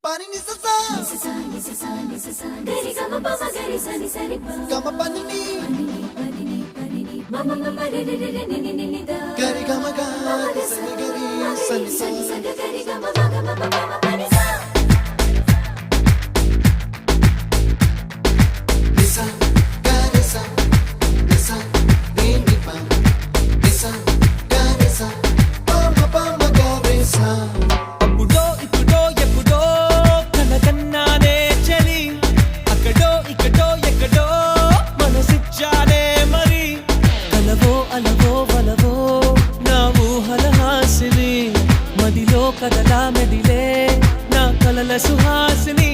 pani ni sa sa gari ga ma pa gari sa ni ga ma pani ni ma ma ma re re re ni ni ni da gari ga ma ga sa ni gari sa ni sa gari ga ma ga ma pa ma pani sa lisa gari sa lisa ni ni pa lisa gari sa pa ma gari sa కదలా మెదిలే నా కలల సుహాసిని